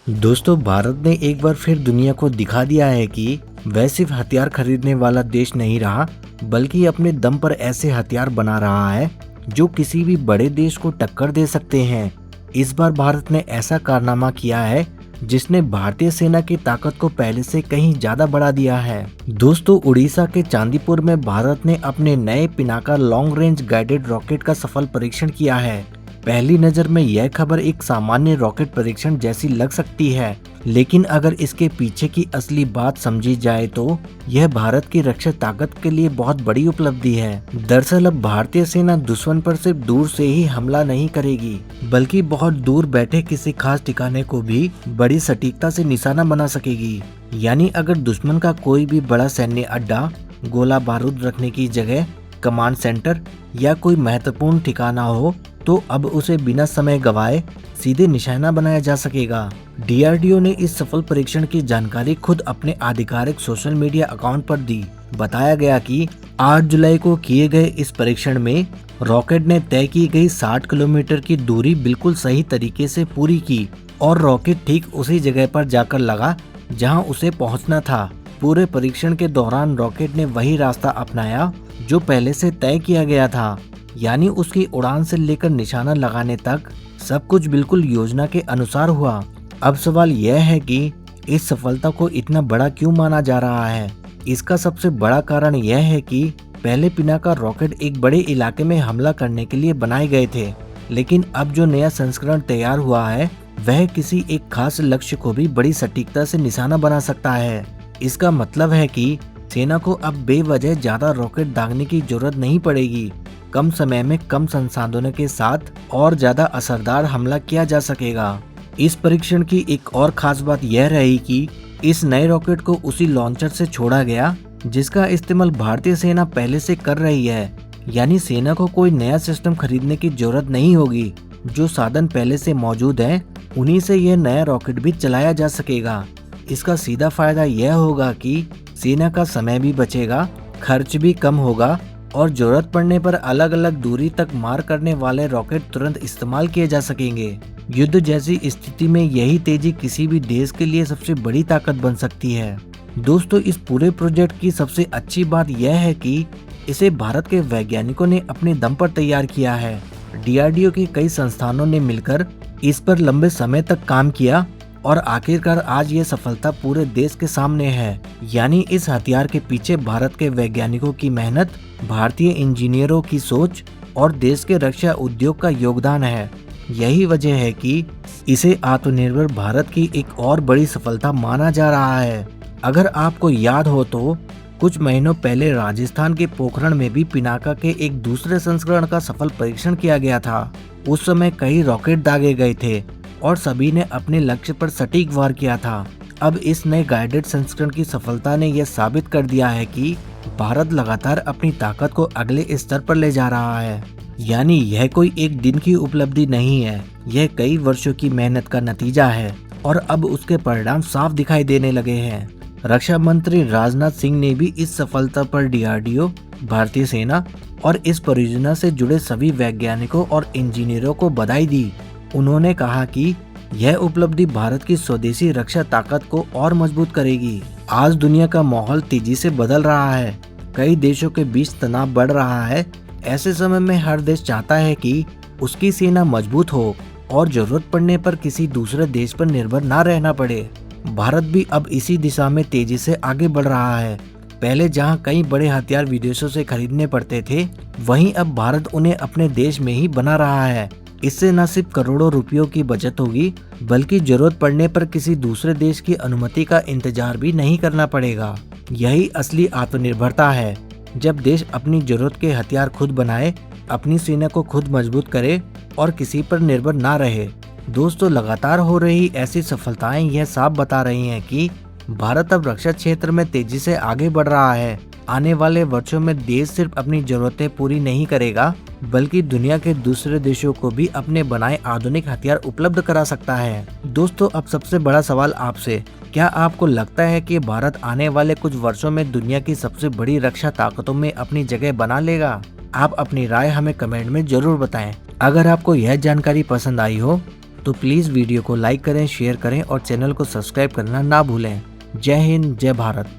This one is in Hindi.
दोस्तों, भारत ने एक बार फिर दुनिया को दिखा दिया है कि वह सिर्फ हथियार खरीदने वाला देश नहीं रहा, बल्कि अपने दम पर ऐसे हथियार बना रहा है जो किसी भी बड़े देश को टक्कर दे सकते हैं। इस बार भारत ने ऐसा कारनामा किया है जिसने भारतीय सेना की ताकत को पहले से कहीं ज्यादा बढ़ा दिया है। दोस्तों, उड़ीसा के चांदीपुर में भारत ने अपने नए Pinaka long range guided rocket का सफल परीक्षण किया है। पहली नजर में यह खबर एक सामान्य रॉकेट परीक्षण जैसी लग सकती है, लेकिन अगर इसके पीछे की असली बात समझी जाए तो यह भारत की रक्षा ताकत के लिए बहुत बड़ी उपलब्धि है। दरअसल अब भारतीय सेना दुश्मन पर सिर्फ दूर से ही हमला नहीं करेगी, बल्कि बहुत दूर बैठे किसी खास ठिकाने को भी बड़ी सटीकता से निशाना बना सकेगी। यानी अगर दुश्मन का कोई भी बड़ा सैन्य अड्डा, गोला बारूद रखने की जगह, कमांड सेंटर या कोई महत्वपूर्ण ठिकाना हो तो अब उसे बिना समय गवाए सीधे निशाना बनाया जा सकेगा। डीआरडीओ ने इस सफल परीक्षण की जानकारी खुद अपने आधिकारिक सोशल मीडिया अकाउंट पर दी। बताया गया कि 8 जुलाई को किए गए इस परीक्षण में रॉकेट ने तय की गई 60 किलोमीटर की दूरी बिल्कुल सही तरीके से पूरी की और रॉकेट ठीक उसी जगह पर जाकर लगा जहां उसे पहुंचना था। पूरे परीक्षण के दौरान रॉकेट ने वही रास्ता अपनाया जो पहले से तय किया गया था, यानी उसकी उड़ान से लेकर निशाना लगाने तक सब कुछ बिल्कुल योजना के अनुसार हुआ। अब सवाल यह है कि इस सफलता को इतना बड़ा क्यों माना जा रहा है। इसका सबसे बड़ा कारण यह है कि पहले पिनाका रॉकेट एक बड़े इलाके में हमला करने के लिए बनाए गए थे, लेकिन अब जो नया संस्करण तैयार हुआ है वह किसी एक खास लक्ष्य को भी बड़ी सटीकता से निशाना बना सकता है। इसका मतलब है कि सेना को अब बेवजह ज्यादा रॉकेट दागने की जरूरत नहीं पड़ेगी। कम समय में कम संसाधनों के साथ और ज्यादा असरदार हमला किया जा सकेगा। इस परीक्षण की एक और खास बात यह रही कि इस नए रॉकेट को उसी लॉन्चर से छोड़ा गया जिसका इस्तेमाल भारतीय सेना पहले से कर रही है। यानी सेना को कोई नया सिस्टम खरीदने की जरूरत नहीं होगी। जो साधन पहले से मौजूद है उन्हीं से यह नया रॉकेट भी चलाया जा सकेगा। इसका सीधा फायदा यह होगा कि सेना का समय भी बचेगा, खर्च भी कम होगा और जरूरत पड़ने पर अलग अलग दूरी तक मार करने वाले रॉकेट तुरंत इस्तेमाल किए जा सकेंगे। युद्ध जैसी स्थिति में यही तेजी किसी भी देश के लिए सबसे बड़ी ताकत बन सकती है। दोस्तों, इस पूरे प्रोजेक्ट की सबसे अच्छी बात यह है कि इसे भारत के वैज्ञानिकों ने अपने दम पर तैयार किया है। डीआरडीओ के कई संस्थानों ने मिलकर इस पर लंबे समय तक काम किया और आखिरकार आज ये सफलता पूरे देश के सामने है। यानी इस हथियार के पीछे भारत के वैज्ञानिकों की मेहनत, भारतीय इंजीनियरों की सोच और देश के रक्षा उद्योग का योगदान है। यही वजह है कि इसे आत्मनिर्भर भारत की एक और बड़ी सफलता माना जा रहा है। अगर आपको याद हो तो कुछ महीनों पहले राजस्थान के पोखरण में भी पिनाका के एक दूसरे संस्करण का सफल परीक्षण किया गया था। उस समय कई रॉकेट दागे गए थे और सभी ने अपने लक्ष्य पर सटीक वार किया था। अब इस नए गाइडेड संस्करण की सफलता ने यह साबित कर दिया है कि भारत लगातार अपनी ताकत को अगले स्तर पर ले जा रहा है। यानी यह कोई एक दिन की उपलब्धि नहीं है, यह कई वर्षों की मेहनत का नतीजा है और अब उसके परिणाम साफ दिखाई देने लगे हैं। रक्षा मंत्री राजनाथ सिंह ने भी इस सफलता पर डीआरडीओ, भारतीय सेना और इस परियोजना से जुड़े सभी वैज्ञानिकों और इंजीनियरों को बधाई दी। उन्होंने कहा कि यह उपलब्धि भारत की स्वदेशी रक्षा ताकत को और मजबूत करेगी। आज दुनिया का माहौल तेजी से बदल रहा है, कई देशों के बीच तनाव बढ़ रहा है। ऐसे समय में हर देश चाहता है कि उसकी सेना मजबूत हो और जरूरत पड़ने पर किसी दूसरे देश पर निर्भर न रहना पड़े। भारत भी अब इसी दिशा में तेजी से आगे बढ़ रहा है। पहले जहां कई बड़े हथियार विदेशों से खरीदने पड़ते थे, वहीं अब भारत उन्हें अपने देश में ही बना रहा है। इससे न सिर्फ करोड़ों रुपयों की बचत होगी, बल्कि जरूरत पड़ने पर किसी दूसरे देश की अनुमति का इंतजार भी नहीं करना पड़ेगा। यही असली आत्मनिर्भरता है, जब देश अपनी जरूरत के हथियार खुद बनाए, अपनी सेना को खुद मजबूत करे और किसी पर निर्भर ना रहे। दोस्तों, लगातार हो रही ऐसी सफलताएं यह साफ बता रही हैं कि भारत अब रक्षा क्षेत्र में तेजी से आगे बढ़ रहा है। आने वाले वर्षों में देश सिर्फ अपनी जरूरतें पूरी नहीं करेगा, बल्कि दुनिया के दूसरे देशों को भी अपने बनाए आधुनिक हथियार उपलब्ध करा सकता है। दोस्तों, अब सबसे बड़ा सवाल आपसे, क्या आपको लगता है कि भारत आने वाले कुछ वर्षों में दुनिया की सबसे बड़ी रक्षा ताकतों में अपनी जगह बना लेगा? आप अपनी राय हमें कमेंट में जरूर बताएं। अगर आपको यह जानकारी पसंद आई हो तो प्लीज़ वीडियो को लाइक करें, शेयर करें और चैनल को सब्सक्राइब करना ना भूलें। जय हिंद, जय भारत।